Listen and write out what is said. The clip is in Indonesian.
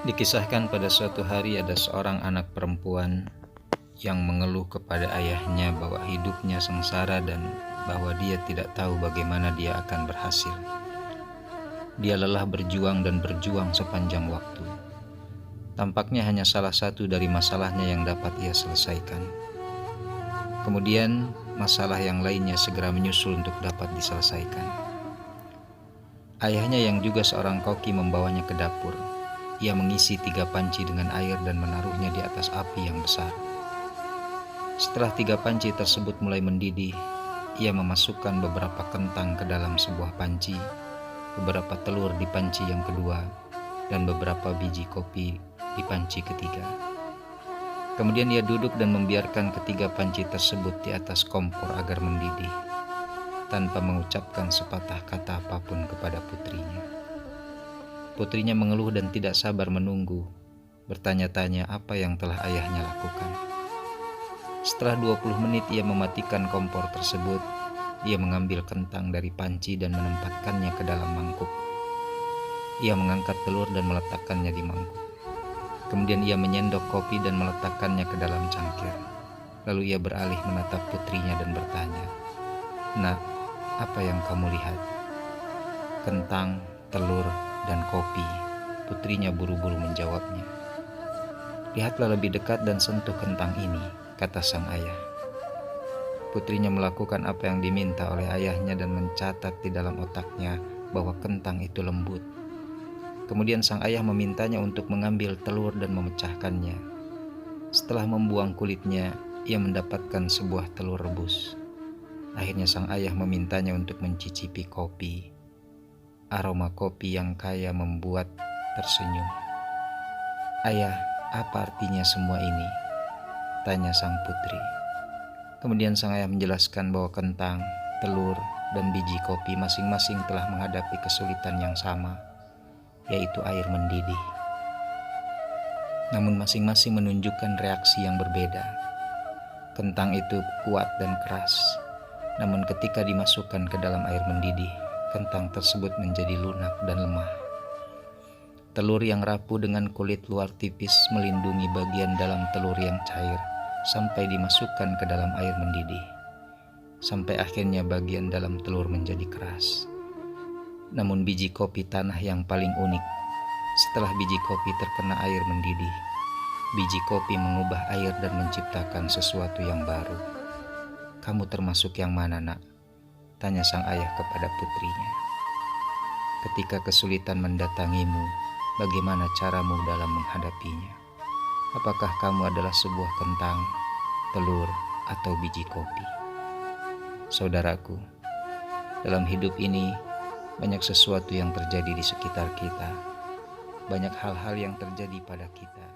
Dikisahkan pada suatu hari ada seorang anak perempuan yang mengeluh kepada ayahnya bahwa hidupnya sengsara dan bahwa dia tidak tahu bagaimana dia akan berhasil. Dia lelah berjuang dan berjuang sepanjang waktu. Tampaknya hanya salah satu dari masalahnya yang dapat ia selesaikan. Kemudian masalah yang lainnya segera menyusul untuk dapat diselesaikan. Ayahnya yang juga seorang koki membawanya ke dapur. Ia mengisi 3 panci dengan air dan menaruhnya di atas api yang besar. Setelah 3 panci tersebut mulai mendidih, ia memasukkan beberapa kentang ke dalam sebuah panci, beberapa telur di panci yang kedua, dan beberapa biji kopi di panci ketiga. Kemudian ia duduk dan membiarkan ketiga panci tersebut di atas kompor agar mendidih, tanpa mengucapkan sepatah kata apapun kepada putrinya. Putrinya mengeluh dan tidak sabar menunggu, bertanya-tanya apa yang telah ayahnya lakukan. Setelah 20 menit ia mematikan kompor tersebut. Ia mengambil kentang dari panci dan menempatkannya ke dalam mangkuk. Ia mengangkat telur dan meletakkannya di mangkuk. Kemudian ia menyendok kopi dan meletakkannya ke dalam cangkir. Lalu ia beralih menatap putrinya dan bertanya, "Nak, apa yang kamu lihat?" "Kentang, telur, dan kopi," putrinya buru-buru menjawabnya. "Lihatlah lebih dekat dan sentuh kentang ini," kata sang ayah. Putrinya melakukan apa yang diminta oleh ayahnya dan mencatat di dalam otaknya bahwa kentang itu lembut. Kemudian sang ayah memintanya untuk mengambil telur dan memecahkannya. Setelah membuang kulitnya, ia mendapatkan sebuah telur rebus. Akhirnya sang ayah memintanya untuk mencicipi kopi. Aroma kopi yang kaya membuat tersenyum. "Ayah, apa artinya semua ini?" tanya sang putri. Kemudian sang ayah menjelaskan bahwa kentang, telur, dan biji kopi masing-masing telah menghadapi kesulitan yang sama, yaitu air mendidih. Namun masing-masing menunjukkan reaksi yang berbeda. Kentang itu kuat dan keras, namun ketika dimasukkan ke dalam air mendidih, kentang tersebut menjadi lunak dan lemah. Telur yang rapuh dengan kulit luar tipis melindungi bagian dalam telur yang cair sampai dimasukkan ke dalam air mendidih, sampai akhirnya bagian dalam telur menjadi keras. Namun biji kopi tanah yang paling unik. Setelah biji kopi terkena air mendidih, biji kopi mengubah air dan menciptakan sesuatu yang baru. "Kamu termasuk yang mana, Nak?" tanya sang ayah kepada putrinya. "Ketika kesulitan mendatangimu, bagaimana caramu dalam menghadapinya? Apakah kamu adalah sebuah kentang, telur, atau biji kopi?" Saudaraku, dalam hidup ini banyak sesuatu yang terjadi di sekitar kita. Banyak hal-hal yang terjadi pada kita